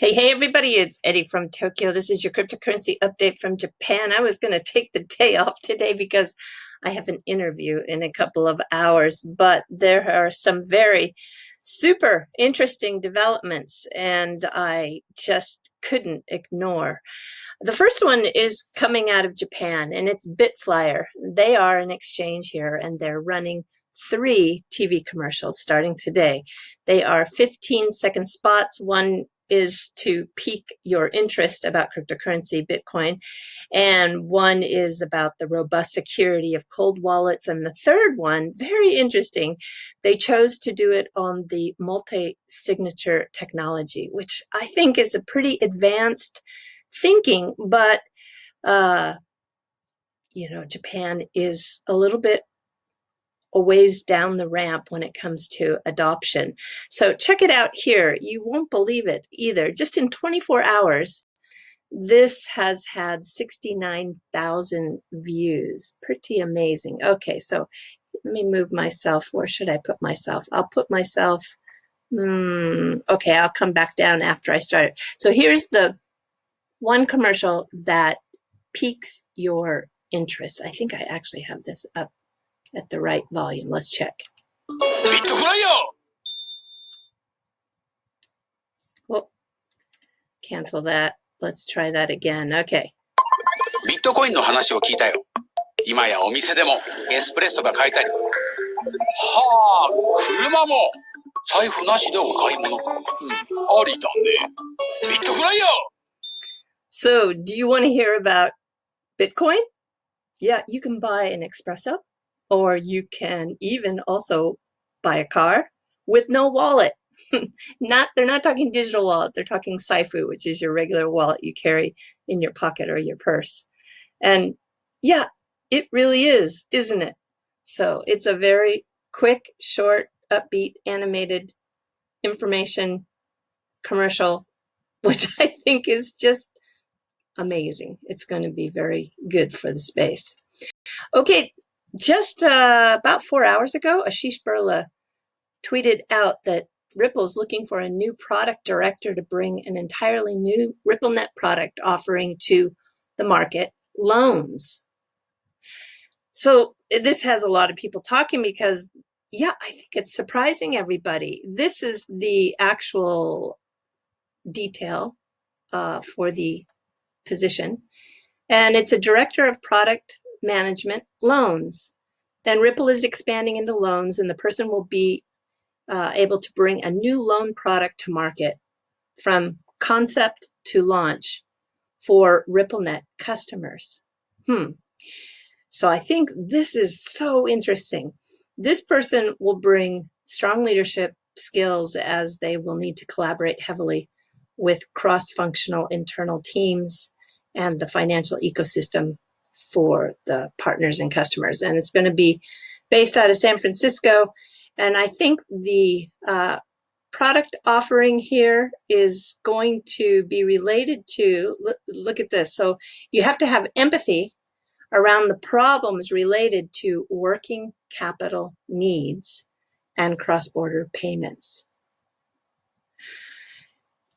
Hey, everybody, it's Eddie from Tokyo. This is your cryptocurrency update from Japan. I was going to take the day off today because I have an interview in a couple of hours, but there are some very super interesting developments, and I just couldn't ignore. The first one is coming out of Japan, and it's Bitflyer. They are an exchange here, and they're running 3 TV commercials starting today. They are 15-second spots. One is to pique your interest about cryptocurrency, Bitcoin, and one is about the robust security of cold wallets. And the third one, very interesting, they chose to do it on the multi-signature technology, which I think is a pretty advanced thinking, but Japan is a little bit a ways down the ramp when it comes to adoption. So check it out here. You won't believe it either. Just in 24 hours, this has had 69,000 views. Pretty amazing. Okay, so let me move myself. Where should I put myself? I'll put myself, okay, I'll come back down after I start it. So here's the one commercial that piques your interest. I think I actually have this up at the right volume. Let's check. Well, cancel that. Let's try that again. Okay. ビットコインの話を聞いたよ。今やお店でもエスプレッソが買えたり。はあ、車も財布なしでお買い物。ありだね。ビットフライヤー。So, do you want to hear about Bitcoin? Yeah, you can buy an espresso, or you can even also buy a car with no wallet. They're not talking digital wallet, they're talking Saifu, which is your regular wallet you carry in your pocket or your purse. And yeah, it really is, isn't it? So it's a very quick, short, upbeat, animated information commercial, which I think is just amazing. It's going to be very good for the space. Okay, just about 4 hours ago, Ashish Burla tweeted out that Ripple's looking for a new product director to bring an entirely new RippleNet product offering to the market, loans. So this has a lot of people talking because, yeah, I think it's surprising everybody. This is the actual detail for the position. And it's a director of product management loans. And Ripple is expanding into loans, and the person will be able to bring a new loan product to market from concept to launch for RippleNet customers. So I think this is so interesting. This person will bring strong leadership skills as they will need to collaborate heavily with cross-functional internal teams and the financial ecosystem for the partners and customers. And it's going to be based out of San Francisco. And I think the product offering here is going to be related to, look at this. So you have to have empathy around the problems related to working capital needs and cross-border payments.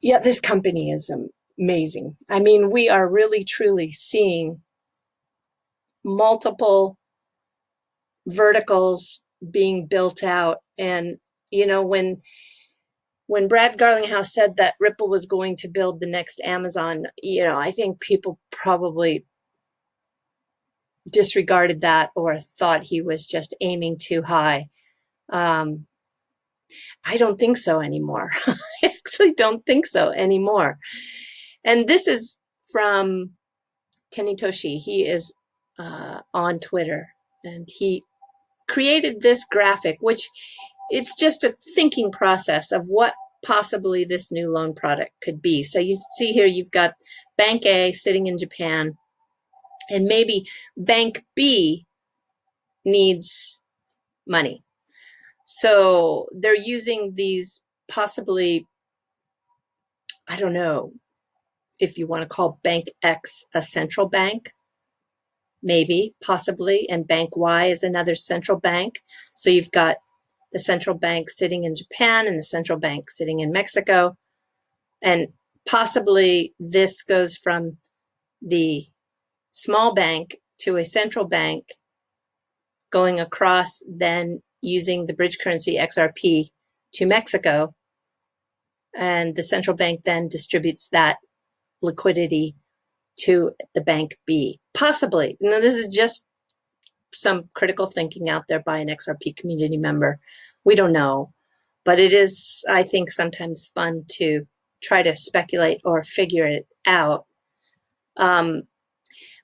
Yeah, this company is amazing. I mean, we are really, truly seeing multiple verticals being built out. And, you know, when Brad Garlinghouse said that Ripple was going to build the next Amazon, you know, I think people probably disregarded that or thought he was just aiming too high. I don't think so anymore. I actually don't think so anymore. And this is from Tenitoshi. He is on Twitter, and he created this graphic, which it's just a thinking process of what possibly this new loan product could be. So you see here, you've got Bank A sitting in Japan, and maybe Bank B needs money. So they're using these possibly, I don't know if you want to call Bank X a central bank, maybe, possibly, and Bank Y is another central bank. So you've got the central bank sitting in Japan and the central bank sitting in Mexico, and Possibly this goes from the small bank to a central bank, going across, then using the bridge currency XRP to Mexico, and the central bank then distributes that liquidity to the bank B. Possibly. Now, this is just some critical thinking out there by an XRP community member. We don't know, but it is, I think, sometimes fun to try to speculate or figure it out.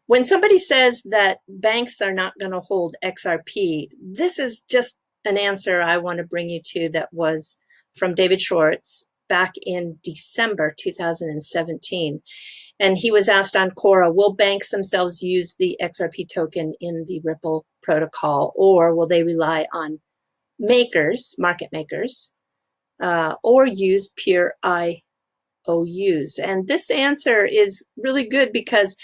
When somebody says that banks are not going to hold XRP, this is just an answer I want to bring you to that was from David Schwartz back in December 2017. And he was asked on Quora, will banks themselves use the XRP token in the Ripple protocol, or will they rely on makers, market makers, or use pure IOUs? And this answer is really good because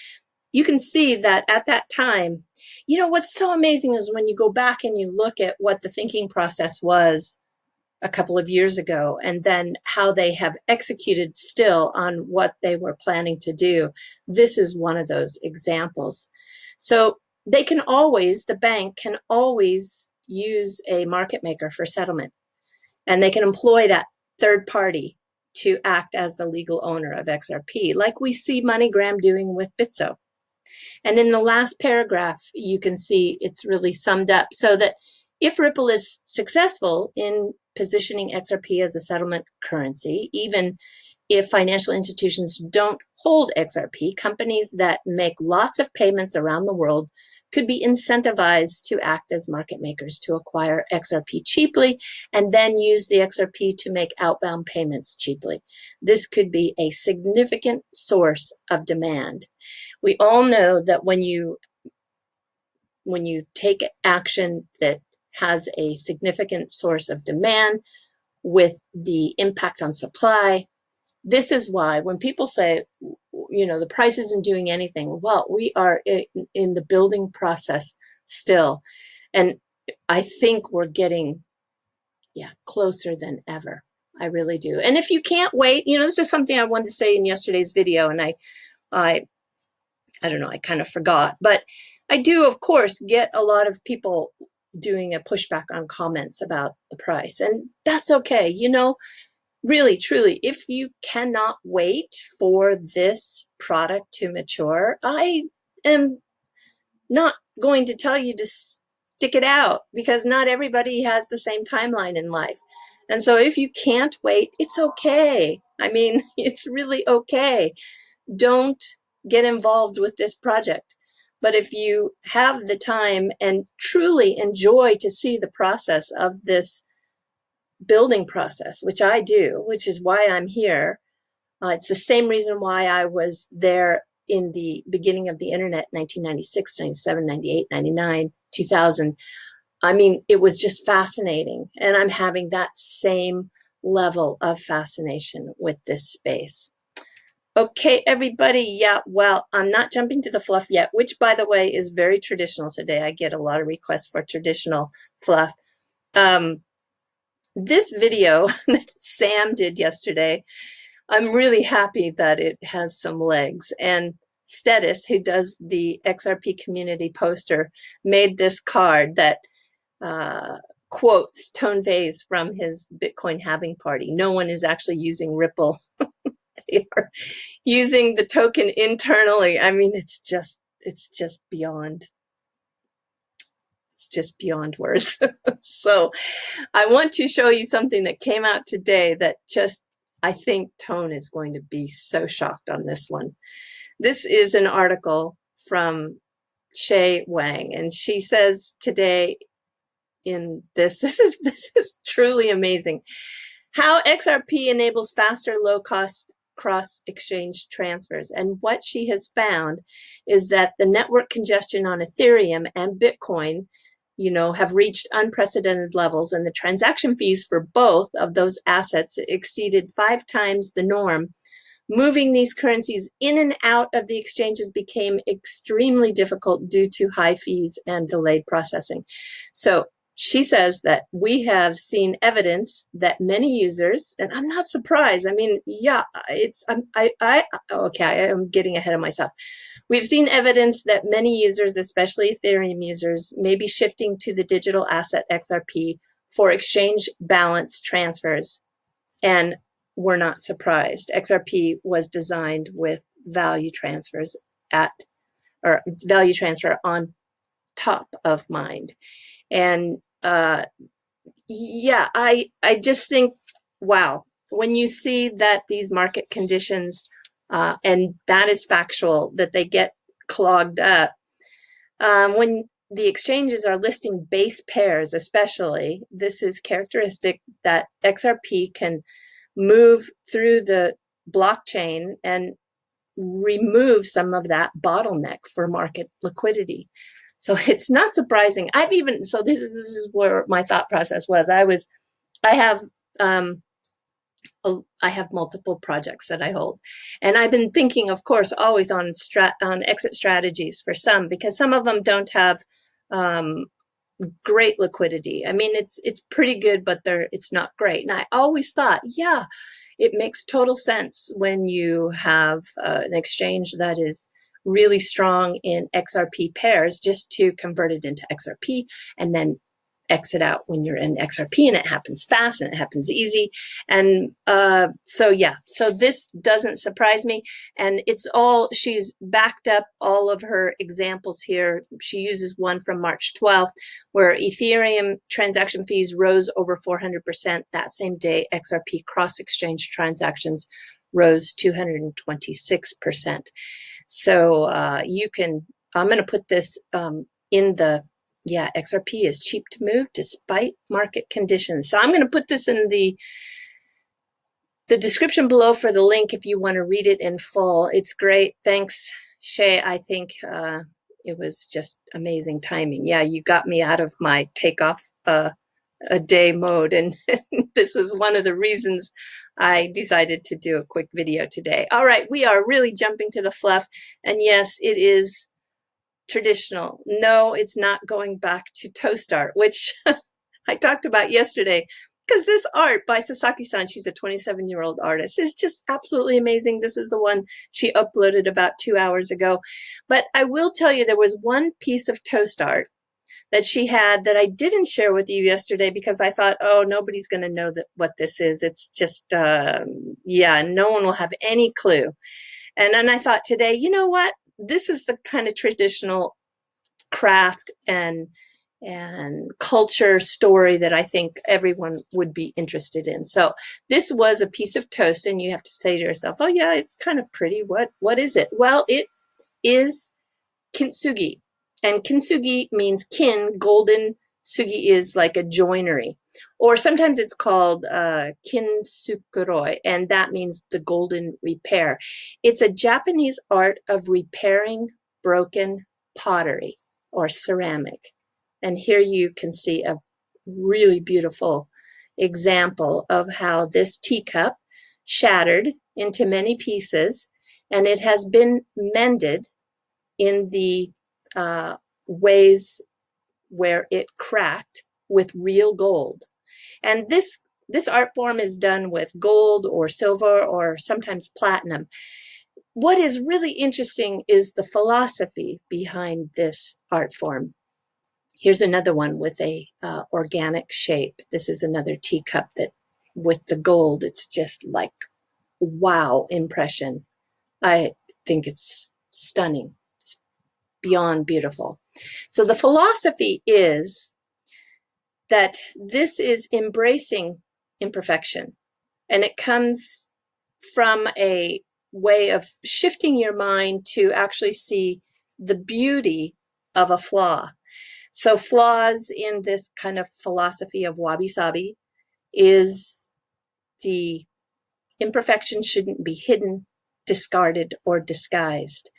you can see that at that time, you know, what's so amazing is when you go back and you look at what the thinking process was a couple of years ago, and then how they have executed still on what they were planning to do. This is one of those examples. So they can always, the bank can always use a market maker for settlement, and they can employ that third party to act as the legal owner of XRP, like we see MoneyGram doing with Bitso. And in the last paragraph, you can see it's really summed up so that if Ripple is successful in positioning XRP as a settlement currency, even if financial institutions don't hold XRP, companies that make lots of payments around the world could be incentivized to act as market makers to acquire XRP cheaply and then use the XRP to make outbound payments cheaply. This could be a significant source of demand. We all know that when you take action that has a significant source of demand with the impact on supply, this is why when people say, you know, the price isn't doing anything, well, we are in the building process still. And I think we're getting, closer than ever. I really do. And if you can't wait, you know, this is something I wanted to say in yesterday's video, and I don't know, I kind of forgot, but I do, of course, get a lot of people doing a pushback on comments about the price, and that's okay. You know, really, truly, if you cannot wait for this product to mature, I am not going to tell you to stick it out, because not everybody has the same timeline in life. And so if you can't wait, it's okay. I mean, it's really okay. Don't get involved with this project. But if you have the time and truly enjoy to see the process of this building process, which I do, which is why I'm here, it's the same reason why I was there in the beginning of the internet, 1996, 97, 98, 99, 2000. I mean, it was just fascinating. And I'm having that same level of fascination with this space. Okay, everybody. Yeah, well, I'm not jumping to the fluff yet, which, by the way, is very traditional today. I get a lot of requests for traditional fluff. This video that Sam did yesterday, I'm really happy that it has some legs. And Stetis, who does the XRP community poster, made this card that quotes Tone Vays from his Bitcoin halving party. No one is actually using Ripple. They are using the token internally. I mean, it's just beyond. It's just beyond words. So I want to show you something that came out today that just, I think Tone is going to be so shocked on this one. This is an article from Shay Wang, and she says today in this is truly amazing. How XRP enables faster, low-cost cross-exchange transfers. And what she has found is that the network congestion on Ethereum and Bitcoin, you know, have reached unprecedented levels, and the transaction fees for both of those assets exceeded 5 times the norm. Moving these currencies in and out of the exchanges became extremely difficult due to high fees and delayed processing. So she says that we have seen evidence that many users, and I'm not surprised. I mean, yeah, okay, I am getting ahead of myself. We've seen evidence that many users, especially Ethereum users, may be shifting to the digital asset XRP for exchange balance transfers. And we're not surprised. XRP was designed with value transfers or value transfer on top of mind. And yeah, I just think, wow, when you see that these market conditions, and that is factual, that they get clogged up, when the exchanges are listing base pairs, especially, this is characteristic that XRP can move through the blockchain and remove some of that bottleneck for market liquidity. So it's not surprising. So this is where my thought process was. I have multiple projects that I hold, and I've been thinking, of course, always on exit strategies for some, because some of them don't have great liquidity. I mean, it's pretty good, but it's not great. And I always thought, yeah, it makes total sense when you have an exchange that is really strong in XRP pairs, just to convert it into XRP and then exit out when you're in XRP, and it happens fast and it happens easy. And so this doesn't surprise me. And she's backed up all of her examples here. She uses one from March 12th, where Ethereum transaction fees rose over 400%. That same day, XRP cross-exchange transactions rose 226%. So I'm going to put this in the, XRP is cheap to move despite market conditions. So I'm going to put this in the description below for the link if you want to read it in full. It's great. Thanks, Shay. I think it was just amazing timing. Yeah, you got me out of my takeoff a day mode, and this is one of the reasons I decided to do a quick video today. All right, we are really jumping to the fluff, and yes, it is traditional. No, it's not going back to toast art, which I talked about yesterday, because this art by Sasaki-san, she's a 27-year-old artist, is just absolutely amazing. This is the one she uploaded about 2 hours ago. But I will tell you, there was one piece of toast art that she had that I didn't share with you yesterday, because I thought, oh, nobody's going to know what this is. It's just, no one will have any clue. And then I thought today, you know what? This is the kind of traditional craft and culture story that I think everyone would be interested in. So this was a piece of toast, and you have to say to yourself, oh yeah, it's kind of pretty. What is it? Well, it is kintsugi. And kintsugi means kin, golden. Sugi is like a joinery. Or sometimes it's called kintsukuroi, and that means the golden repair. It's a Japanese art of repairing broken pottery or ceramic. And here you can see a really beautiful example of how this teacup shattered into many pieces, and it has been mended in the ways where it cracked with real gold. And this art form is done with gold or silver or sometimes platinum. What is really interesting is the philosophy behind this art form. Here's another one with a organic shape. This is another teacup that with the gold, it's just like, wow impression. I think it's stunning. It's beyond beautiful. So the philosophy is that this is embracing imperfection, and it comes from a way of shifting your mind to actually see the beauty of a flaw. So flaws in this kind of philosophy of wabi-sabi is the imperfection shouldn't be hidden, discarded, or disguised.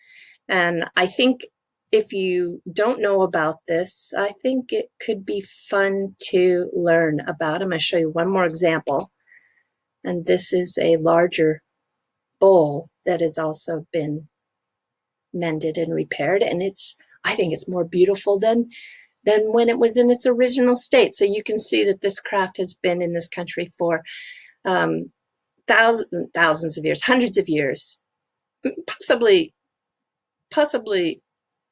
And I think if you don't know about this, I think it could be fun to learn about. I'm going to show you one more example. And this is a larger bowl that has also been mended and repaired. And I think it's more beautiful than than when it was in its original state. So you can see that this craft has been in this country for thousands of years, hundreds of years, possibly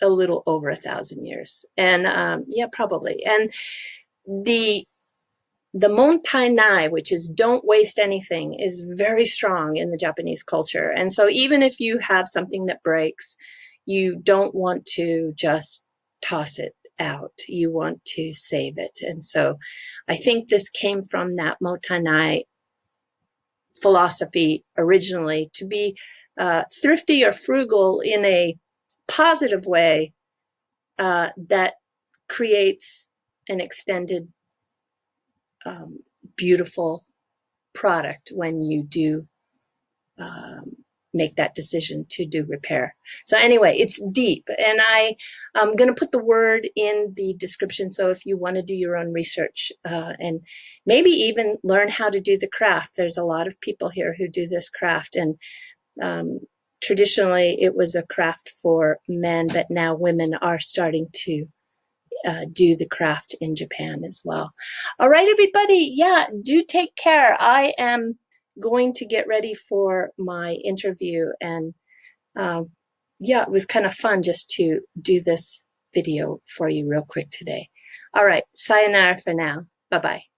a little over 1,000 years. And yeah, probably. And the Montai Nai, which is don't waste anything, is very strong in the Japanese culture. And so even if you have something that breaks, you don't want to just toss it out. You want to save it. And so I think this came from that Montai Nai philosophy originally, to be thrifty or frugal in a positive way that creates an extended, beautiful product when you do make that decision to do repair. So anyway, it's deep, and I'm going to put the word in the description. So if you want to do your own research and maybe even learn how to do the craft, there's a lot of people here who do this craft, and traditionally it was a craft for men, but now women are starting to do the craft in Japan as well. All right, everybody. Yeah, do take care. I am going to get ready for my interview, and yeah, it was kind of fun just to do this video for you real quick today. All right, sayonara for now. Bye-bye.